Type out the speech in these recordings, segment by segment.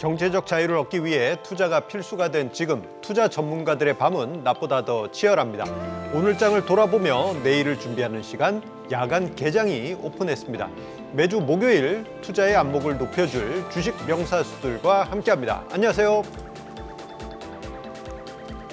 경제적 자유를 얻기 위해 투자가 필수가 된 지금 투자 전문가들의 밤은 낮보다 더 치열합니다. 오늘 장을 돌아보며 내일을 준비하는 시간 야간 개장이 오픈했습니다. 매주 목요일 투자의 안목을 높여줄 주식 명사수들과 함께합니다. 안녕하세요.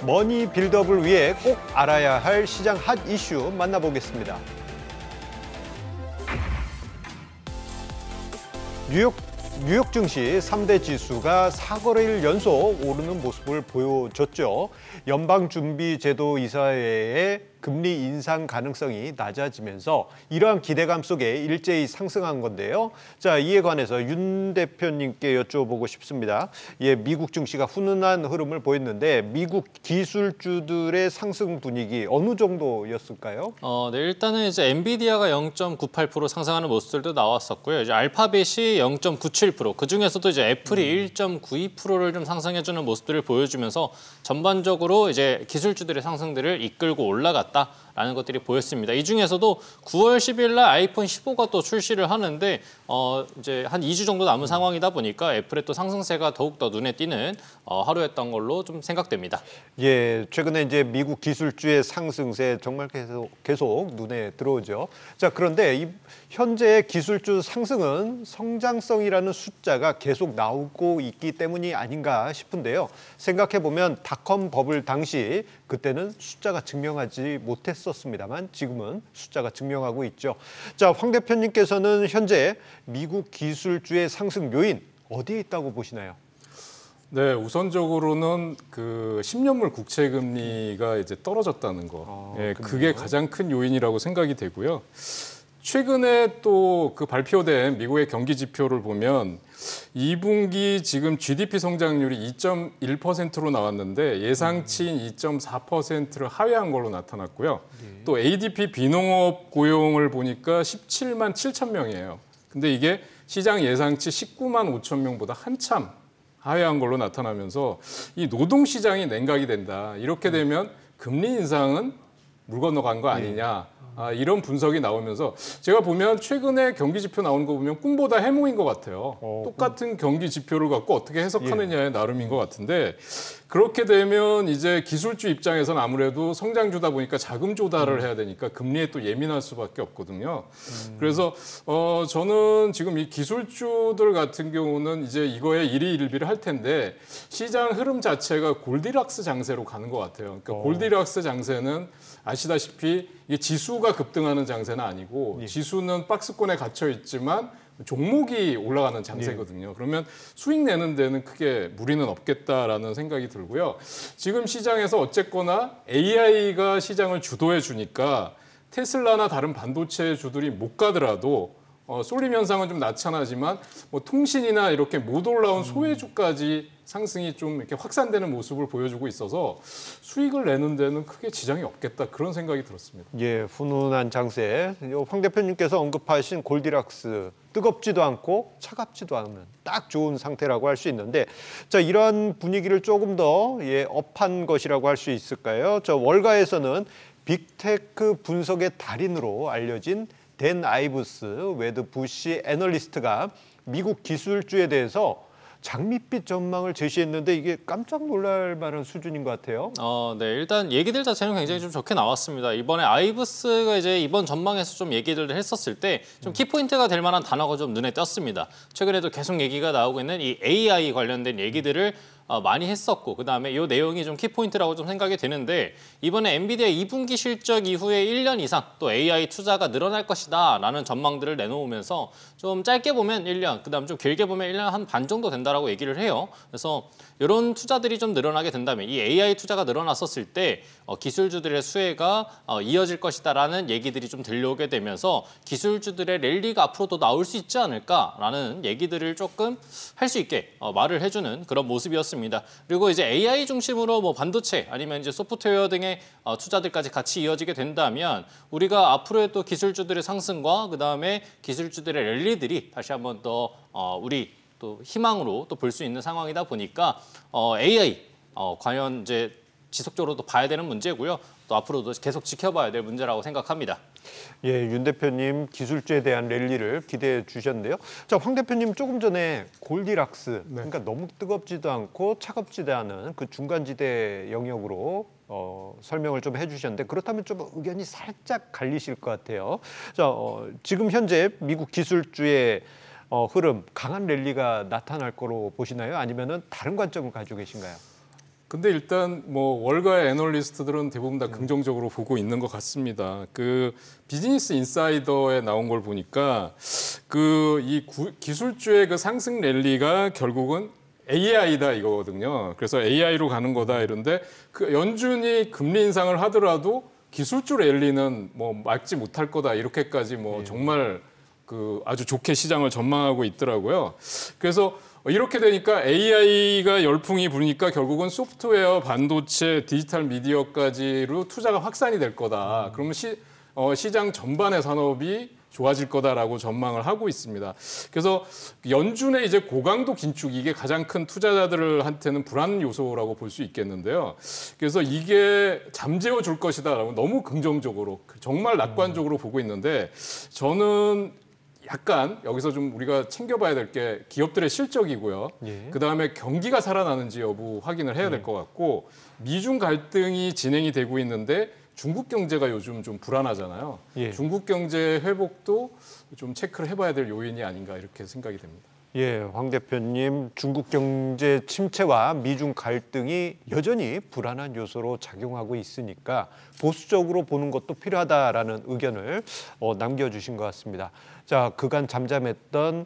머니 빌드업을 위해 꼭 알아야 할 시장 핫 이슈 만나보겠습니다. 뉴욕 증시 3대 지수가 4거래일 연속 오르는 모습을 보여줬죠. 연방준비제도 이사회의 금리 인상 가능성이 낮아지면서 이러한 기대감 속에 일제히 상승한 건데요. 자, 이에 관해서 윤 대표님께 여쭤보고 싶습니다. 미국 증시가 훈훈한 흐름을 보였는데 미국 기술주들의 상승 분위기 어느 정도였을까요? 네, 일단은 이제 엔비디아가 0.98% 상승하는 모습들도 나왔었고요. 이제 알파벳이 0.97%, 그 중에서도 이제 애플이 1.92%를 좀 상승해주는 모습들을 보여주면서 전반적으로 이제 기술주들의 상승들을 이끌고 올라갔다라는 것들이 보였습니다. 이 중에서도 9월 10일 날 아이폰 15가 또 출시를 하는데 이제 한 2주 정도 남은 상황이다 보니까 애플의 또 상승세가 더욱 더 눈에 띄는 하루였던 걸로 좀 생각됩니다. 예, 최근에 이제 미국 기술주의 상승세 정말 계속 눈에 들어오죠. 자, 그런데 현재 기술주 상승은 성장성이라는 숫자가 계속 나오고 있기 때문이 아닌가 싶은데요. 생각해 보면 닷컴 버블 당시 그때는 숫자가 증명하지 못했었습니다만 지금은 숫자가 증명하고 있죠. 자, 황 대표님께서는 현재 미국 기술주의 상승 요인 어디에 있다고 보시나요? 네, 우선적으로는 그 10년물 국채 금리가 이제 떨어졌다는 거. 그게 가장 큰 요인이라고 생각이 되고요. 최근에 또 그 발표된 미국의 경기 지표를 보면 2분기 지금 GDP 성장률이 2.1%로 나왔는데 예상치인 2.4%를 하회한 걸로 나타났고요. 또 ADP 비농업 고용을 보니까 17만 7천 명이에요. 근데 이게 시장 예상치 19만 5천 명보다 한참 하회한 걸로 나타나면서 이 노동시장이 냉각이 된다. 이렇게 되면 금리 인상은 물 건너간 거 아니냐. 이런 분석이 나오면서 제가 보면 최근에 경기 지표 나오는 거 보면 꿈보다 해몽인 것 같아요. 똑같은 경기 지표를 갖고 어떻게 해석하느냐의 나름인 것 같은데 그렇게 되면 이제 기술주 입장에서는 아무래도 성장주다 보니까 자금 조달을 해야 되니까 금리에 또 예민할 수밖에 없거든요. 그래서 저는 지금 이 기술주들 같은 경우는 이제 이거에 일희일비를 할 텐데 시장 흐름 자체가 골디락스 장세로 가는 것 같아요. 그러니까 골디락스 장세는 아시다시피 이게 지수가 급등하는 장세는 아니고 지수는 박스권에 갇혀 있지만 종목이 올라가는 장세거든요. 그러면 수익 내는 데는 크게 무리는 없겠다라는 생각이 들고요. 지금 시장에서 어쨌거나 AI가 시장을 주도해 주니까 테슬라나 다른 반도체 주들이 못 가더라도 쏠림 현상은 좀 나타나지만 뭐 통신이나 이렇게 못 올라온 소외주까지 상승이 좀 이렇게 확산되는 모습을 보여주고 있어서 수익을 내는 데는 크게 지장이 없겠다 그런 생각이 들었습니다. 예, 훈훈한 장세. 황 대표님께서 언급하신 골디락스, 뜨겁지도 않고 차갑지도 않은 딱 좋은 상태라고 할 수 있는데, 자, 이러한 분위기를 조금 더 업한 것이라고 할 수 있을까요? 저 월가에서는 빅테크 분석의 달인으로 알려진 댄 아이브스 웨드부시 애널리스트가 미국 기술주에 대해서 장밋빛 전망을 제시했는데 이게 깜짝 놀랄 만한 수준인 것 같아요. 네, 일단 얘기들 자체는 굉장히 좀 좋게 나왔습니다. 이번에 아이브스가 이제 이번 전망에서 좀 얘기를 했었을 때 좀 키포인트가 될 만한 단어가 좀 눈에 띄었습니다. 최근에도 계속 얘기가 나오고 있는 이 AI 관련된 얘기들을 많이 했었고 그다음에 이 내용이 좀 키포인트라고 좀 생각이 되는데 이번에 엔비디아 2분기 실적 이후에 1년 이상 또 AI 투자가 늘어날 것이다 라는 전망들을 내놓으면서 좀 짧게 보면 1년, 그다음 좀 길게 보면 1년 한 반 정도 된다라고 얘기를 해요. 그래서 이런 투자들이 좀 늘어나게 된다면 이 AI 투자가 늘어났었을 때 기술주들의 수혜가 이어질 것이다라는 얘기들이 좀 들려오게 되면서 기술주들의 랠리가 앞으로도 나올 수 있지 않을까라는 얘기들을 조금 할 수 있게 말을 해주는 그런 모습이었습니다. 그리고 이제 AI 중심으로 뭐 반도체 아니면 이제 소프트웨어 등의 투자들까지 같이 이어지게 된다면 우리가 앞으로의 또 기술주들의 상승과 그다음에 기술주들의 랠리들이 다시 한번 더 우리 또 희망으로 또 볼 수 있는 상황이다 보니까 AI 과연 이제 지속적으로 또 봐야 되는 문제고요. 또 앞으로도 계속 지켜봐야 될 문제라고 생각합니다. 예, 윤 대표님 기술주에 대한 랠리를 기대해 주셨는데요. 자, 황 대표님 조금 전에 골디락스, 그러니까 너무 뜨겁지도 않고 차갑지도 않은 그 중간지대 영역으로 설명을 좀 해주셨는데 그렇다면 좀 의견이 살짝 갈리실 것 같아요. 자, 지금 현재 미국 기술주의 흐름, 강한 랠리가 나타날 거로 보시나요? 아니면은 다른 관점을 가지고 계신가요? 근데 일단 뭐 월가의 애널리스트들은 대부분 다 긍정적으로 보고 있는 것 같습니다. 그 비즈니스 인사이더에 나온 걸 보니까 그 이 기술주의 그 상승 랠리가 결국은 AI다 이거거든요. 그래서 AI로 가는 거다 이런데 그 연준이 금리 인상을 하더라도 기술주 랠리는 뭐 막지 못할 거다 이렇게까지 뭐 정말 그 아주 좋게 시장을 전망하고 있더라고요. 그래서 이렇게 되니까 AI가 열풍이 부니까 결국은 소프트웨어, 반도체, 디지털 미디어까지로 투자가 확산이 될 거다. 그러면 시장 전반의 산업이 좋아질 거다라고 전망을 하고 있습니다. 그래서 연준의 이제 고강도 긴축 이게 가장 큰 투자자들한테는 불안 요소라고 볼 수 있겠는데요. 그래서 이게 잠재워 줄 것이다라고 너무 긍정적으로 정말 낙관적으로 보고 있는데 저는 약간 여기서 좀 우리가 챙겨봐야 될 게 기업들의 실적이고요. 그다음에 경기가 살아나는지 여부 확인을 해야 될 것 같고 미중 갈등이 진행이 되고 있는데 중국 경제가 요즘 좀 불안하잖아요. 중국 경제 회복도 좀 체크를 해봐야 될 요인이 아닌가 이렇게 생각이 됩니다. 예, 황 대표님, 중국 경제 침체와 미중 갈등이 여전히 불안한 요소로 작용하고 있으니까 보수적으로 보는 것도 필요하다라는 의견을 남겨주신 것 같습니다. 자, 그간 잠잠했던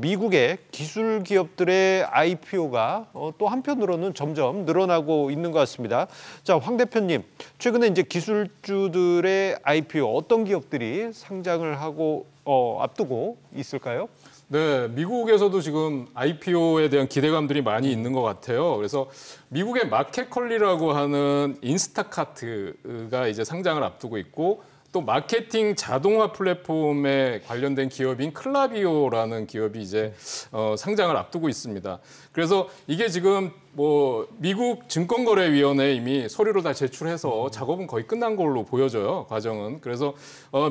미국의 기술 기업들의 IPO가 또 한편으로는 점점 늘어나고 있는 것 같습니다. 자, 황 대표님, 최근에 이제 기술주들의 IPO 어떤 기업들이 상장을 하고 앞두고 있을까요? 네, 미국에서도 지금 IPO에 대한 기대감들이 많이 있는 것 같아요. 그래서 미국의 마켓컬리라고 하는 인스타카트가 이제 상장을 앞두고 있고 또 마케팅 자동화 플랫폼에 관련된 기업인 클라비오라는 기업이 이제 상장을 앞두고 있습니다. 그래서 이게 지금 뭐 미국 증권거래위원회에 이미 서류로 다 제출해서 작업은 거의 끝난 걸로 보여져요. 과정은. 그래서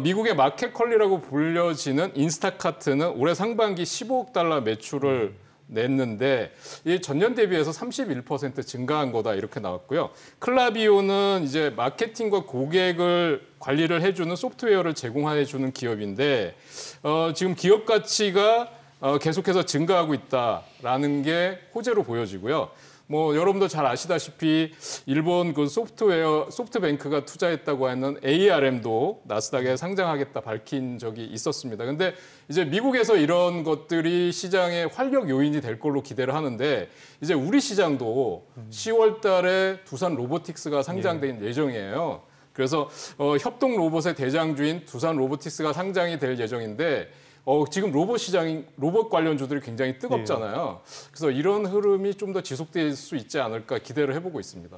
미국의 마켓컬리라고 불려지는 인스타카트는 올해 상반기 15억 달러 매출을 냈는데 이 전년 대비해서 31% 증가한 거다 이렇게 나왔고요. 클라비오는 이제 마케팅과 고객을 관리를 해주는 소프트웨어를 제공해주는 기업인데 지금 기업 가치가 계속해서 증가하고 있다라는 게 호재로 보여지고요. 뭐 여러분도 잘 아시다시피 일본 그 소프트뱅크가 투자했다고 하는 ARM도 나스닥에 상장하겠다 밝힌 적이 있었습니다. 근데 이제 미국에서 이런 것들이 시장의 활력 요인이 될 걸로 기대를 하는데 이제 우리 시장도 10월 달에 두산 로보틱스가 상장된 예정이에요. 그래서 협동 로봇의 대장주인 두산 로보틱스가 상장이 될 예정인데 지금 로봇 관련주들이 굉장히 뜨겁잖아요. 그래서 이런 흐름이 좀 더 지속될 수 있지 않을까 기대를 해보고 있습니다.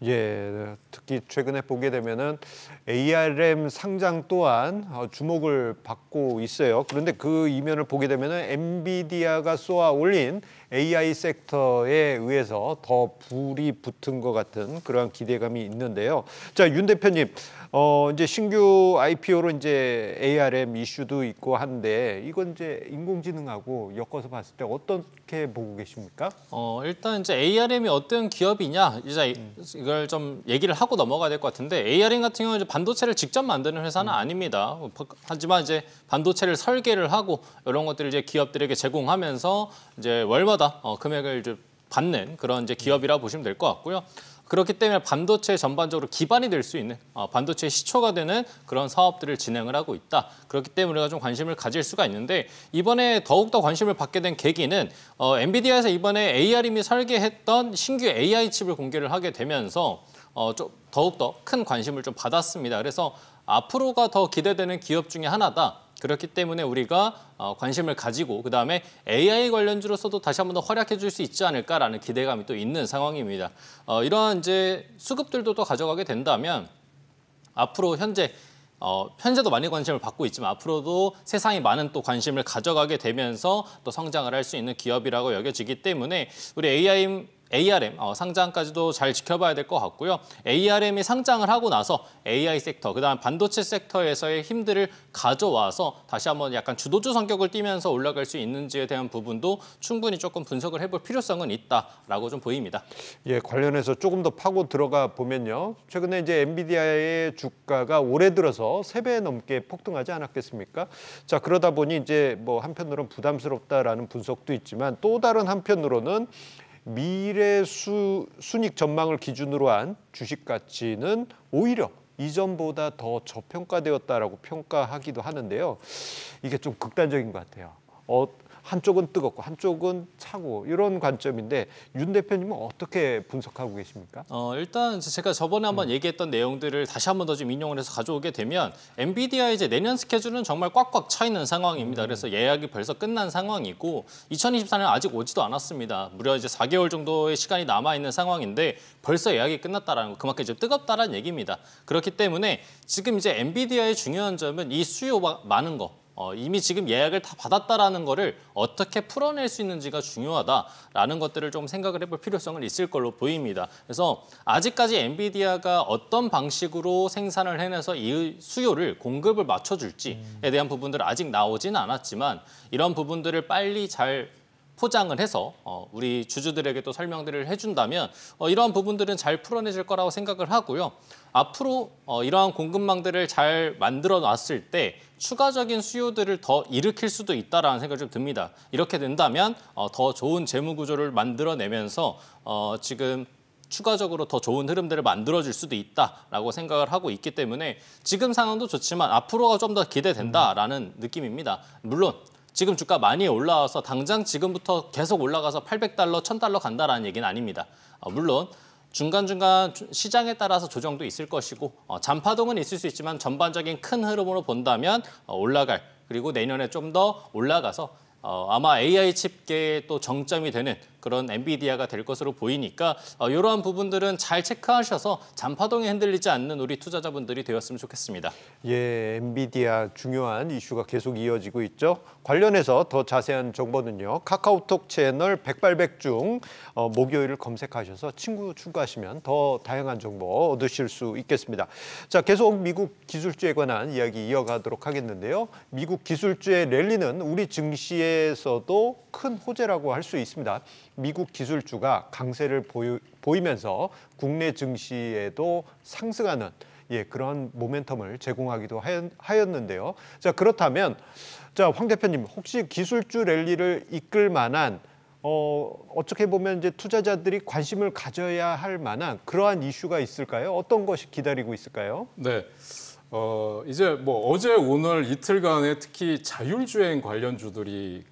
예, 특히 최근에 보게 되면은 ARM 상장 또한 주목을 받고 있어요. 그런데 그 이면을 보게 되면은 엔비디아가 쏘아 올린 AI 섹터에 의해서 더 불이 붙은 것 같은 그러한 기대감이 있는데요. 자, 윤 대표님, 이제 신규 IPO로 이제 ARM 이슈도 있고 한데 이건 이제 인공지능하고 엮어서 봤을 때 어떻게 보고 계십니까? 일단 이제 ARM이 어떤 기업이냐 이제 이걸 좀 얘기를 하고 넘어가야 될 것 같은데 ARM 같은 경우는 이제 반도체를 직접 만드는 회사는 아닙니다. 하지만 이제 반도체를 설계를 하고 이런 것들을 이제 기업들에게 제공하면서 이제 월마다 금액을 이제 받는 그런 이제 기업이라 보시면 될 것 같고요. 그렇기 때문에 반도체 전반적으로 기반이 될 수 있는 반도체 시초가 되는 그런 사업들을 진행을 하고 있다. 그렇기 때문에 우리가 좀 관심을 가질 수가 있는데 이번에 더욱더 관심을 받게 된 계기는 엔비디아에서 이번에 ARM이 설계했던 신규 AI 칩을 공개를 하게 되면서 좀 더욱더 큰 관심을 좀 받았습니다. 그래서 앞으로가 더 기대되는 기업 중에 하나다. 그렇기 때문에 우리가 관심을 가지고 그다음에 AI 관련주로서도 다시 한번 더 활약해 줄 수 있지 않을까라는 기대감이 또 있는 상황입니다. 이러한 이제 수급들도 또 가져가게 된다면 앞으로 현재도 많이 관심을 받고 있지만 앞으로도 세상이 많은 또 관심을 가져가게 되면서 또 성장을 할 수 있는 기업이라고 여겨지기 때문에 우리 ARM 상장까지도 잘 지켜봐야 될 것 같고요. ARM이 상장을 하고 나서 AI 섹터, 그다음 반도체 섹터에서의 힘들을 가져와서 다시 한번 약간 주도주 성격을 띠면서 올라갈 수 있는지에 대한 부분도 충분히 조금 분석을 해볼 필요성은 있다라고 좀 보입니다. 예, 관련해서 조금 더 파고 들어가 보면요. 최근에 이제 엔비디아의 주가가 올해 들어서 3배 넘게 폭등하지 않았겠습니까? 자, 그러다 보니 이제 뭐 한편으로는 부담스럽다라는 분석도 있지만 또 다른 한편으로는 미래 순익 전망을 기준으로 한 주식 가치는 오히려 이전보다 더 저평가되었다라고 평가하기도 하는데요. 이게 좀 극단적인 것 같아요. 한쪽은 뜨겁고 한쪽은 차고 이런 관점인데 윤 대표님은 어떻게 분석하고 계십니까? 일단 제가 저번에 한번 얘기했던 내용들을 다시 한번 더 좀 인용을 해서 가져오게 되면 엔비디아 이제 내년 스케줄은 정말 꽉꽉 차 있는 상황입니다. 그래서 예약이 벌써 끝난 상황이고 2024년 아직 오지도 않았습니다. 무려 이제 4개월 정도의 시간이 남아 있는 상황인데 벌써 예약이 끝났다라는 거, 그만큼 이제 뜨겁다라는 얘기입니다. 그렇기 때문에 지금 이제 엔비디아의 중요한 점은 이 수요가 많은 거. 이미 지금 예약을 다 받았다라는 거를 어떻게 풀어낼 수 있는지가 중요하다라는 것들을 좀 생각을 해볼 필요성은 있을 걸로 보입니다. 그래서 아직까지 엔비디아가 어떤 방식으로 생산을 해내서 이 수요를 공급을 맞춰줄지에 대한 부분들은 아직 나오지는 않았지만 이런 부분들을 빨리 잘 포장을 해서 우리 주주들에게 또 설명들을 해준다면 이러한 부분들은 잘 풀어내질 거라고 생각을 하고요. 앞으로 이러한 공급망들을 잘 만들어 놨을 때 추가적인 수요들을 더 일으킬 수도 있다라는 생각이 좀 듭니다. 이렇게 된다면 더 좋은 재무 구조를 만들어내면서 지금 추가적으로 더 좋은 흐름들을 만들어줄 수도 있다라고 생각을 하고 있기 때문에 지금 상황도 좋지만 앞으로가 좀 더 기대된다라는 느낌입니다. 물론 지금 주가 많이 올라와서 당장 지금부터 계속 올라가서 800달러, 1000달러 간다라는 얘기는 아닙니다. 물론 중간중간 시장에 따라서 조정도 있을 것이고 잔파동은 있을 수 있지만 전반적인 큰 흐름으로 본다면 올라갈, 그리고 내년에 좀 더 올라가서 아마 AI 칩계의 또 정점이 되는 그런 엔비디아가 될 것으로 보이니까 이러한 부분들은 잘 체크하셔서 잔파동에 흔들리지 않는 우리 투자자분들이 되었으면 좋겠습니다. 예, 엔비디아 중요한 이슈가 계속 이어지고 있죠. 관련해서 더 자세한 정보는요. 카카오톡 채널 백발백중 목요일을 검색하셔서 친구 추가하시면 더 다양한 정보 얻으실 수 있겠습니다. 자, 계속 미국 기술주에 관한 이야기 이어가도록 하겠는데요. 미국 기술주의 랠리는 우리 증시에서도 큰 호재라고 할 수 있습니다. 미국 기술주가 강세를 보이면서 국내 증시에도 상승하는 그런 모멘텀을 제공하기도 하였는데요. 자, 그렇다면 황 대표님, 혹시 기술주 랠리를 이끌 만한 어떻게 보면 이제 투자자들이 관심을 가져야 할 만한 그러한 이슈가 있을까요? 어떤 것이 기다리고 있을까요? 네. 이제 뭐 어제 오늘 이틀간에 특히 자율주행 관련주들이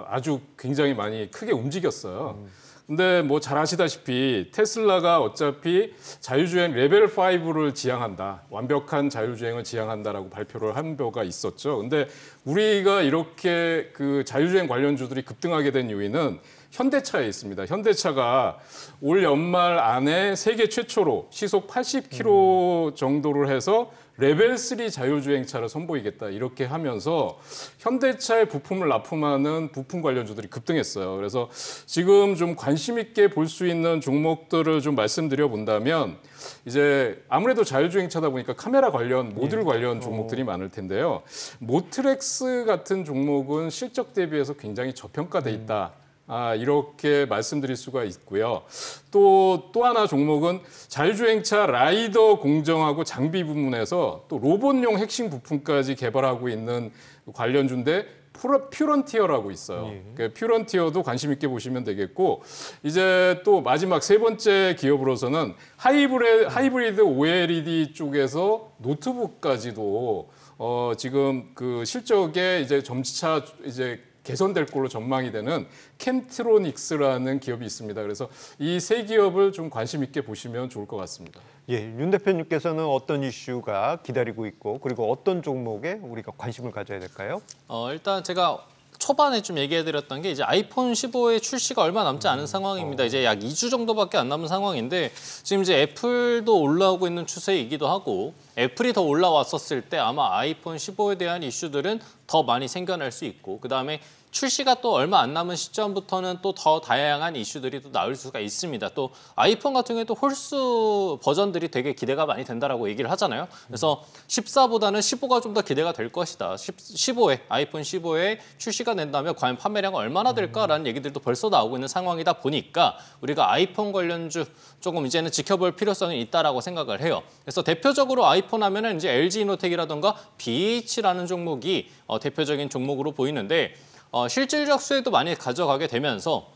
아주 굉장히 많이 크게 움직였어요. 근데 뭐 잘 아시다시피 테슬라가 어차피 자율주행 레벨 5를 지향한다. 완벽한 자율주행을 지향한다라고 발표를 한 바가 있었죠. 근데 우리가 이렇게 그 자율주행 관련주들이 급등하게 된 요인은 현대차에 있습니다. 현대차가 올 연말 안에 세계 최초로 시속 80km 정도를 해서 레벨 3 자율주행차를 선보이겠다 이렇게 하면서 현대차의 부품을 납품하는 부품 관련주들이 급등했어요. 그래서 지금 좀 관심 있게 볼 수 있는 종목들을 좀 말씀드려 본다면 이제 아무래도 자율주행차다 보니까 카메라 관련, 모듈 관련 종목들이 많을 텐데요. 모트렉스 같은 종목은 실적 대비해서 굉장히 저평가돼 있다. 이렇게 말씀드릴 수가 있고요. 또 하나 종목은 자율주행차 라이더 공정하고 장비 부문에서 또 로봇용 핵심 부품까지 개발하고 있는 관련주인데 퓨런티어라고 있어요. 그러니까 퓨런티어도 관심 있게 보시면 되겠고 이제 또 마지막 세 번째 기업으로서는 하이브리드 OLED 쪽에서 노트북까지도 지금 그 실적에 이제 점차 이제 개선될 걸로 전망이 되는 캠트로닉스라는 기업이 있습니다. 그래서 이 세 기업을 좀 관심 있게 보시면 좋을 것 같습니다. 예, 윤 대표님께서는 어떤 이슈가 기다리고 있고 그리고 어떤 종목에 우리가 관심을 가져야 될까요? 일단 제가 초반에 좀 얘기해드렸던 게 이제 아이폰 15의 출시가 얼마 남지 않은 상황입니다. 이제 약 2주 정도밖에 안 남은 상황인데 지금 이제 애플도 올라오고 있는 추세이기도 하고 애플이 더 올라왔었을 때 아마 아이폰 15에 대한 이슈들은 더 많이 생겨날 수 있고 그다음에 출시가 또 얼마 안 남은 시점부터는 또 더 다양한 이슈들이 또 나올 수가 있습니다. 또 아이폰 같은 경우에 또 홀수 버전들이 되게 기대가 많이 된다라고 얘기를 하잖아요. 그래서 14보다는 15가 좀 더 기대가 될 것이다. 15에 아이폰 15에 출시가 된다면 과연 판매량은 얼마나 될까라는 얘기들도 벌써 나오고 있는 상황이다 보니까 우리가 아이폰 관련주 조금 이제는 지켜볼 필요성이 있다라고 생각을 해요. 그래서 대표적으로 아이폰 하면은 이제 LG이노텍이라던가 BH라는 종목이 대표적인 종목으로 보이는데 실질적 수혜도 많이 가져가게 되면서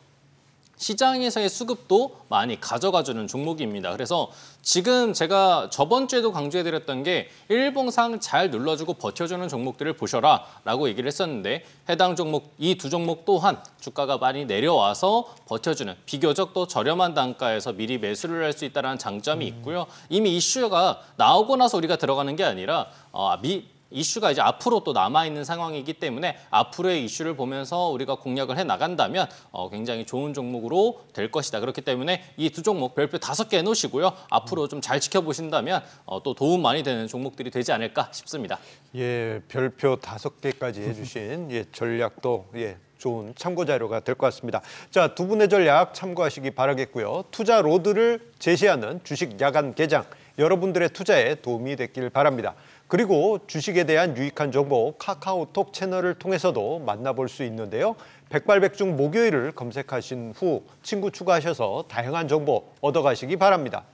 시장에서의 수급도 많이 가져가주는 종목입니다. 그래서 지금 제가 저번 주에도 강조해드렸던 게 일봉상 잘 눌러주고 버텨주는 종목들을 보셔라 라고 얘기를 했었는데 해당 종목, 이 두 종목 또한 주가가 많이 내려와서 버텨주는 비교적 또 저렴한 단가에서 미리 매수를 할 수 있다는 장점이 있고요. 이미 이슈가 나오고 나서 우리가 들어가는 게 아니라 이슈가 이제 앞으로 또 남아있는 상황이기 때문에 앞으로의 이슈를 보면서 우리가 공략을 해나간다면 굉장히 좋은 종목으로 될 것이다. 그렇기 때문에 이 두 종목 별표 5개 해놓으시고요. 앞으로 좀 잘 지켜보신다면 또 도움 많이 되는 종목들이 되지 않을까 싶습니다. 예, 별표 5개까지 해주신 전략도 좋은 참고 자료가 될 것 같습니다. 자, 두 분의 전략 참고하시기 바라겠고요. 투자 로드를 제시하는 주식 야간 개장, 여러분들의 투자에 도움이 됐길 바랍니다. 그리고 주식에 대한 유익한 정보 카카오톡 채널을 통해서도 만나볼 수 있는데요. 백발백중 목요일을 검색하신 후 친구 추가하셔서 다양한 정보 얻어가시기 바랍니다.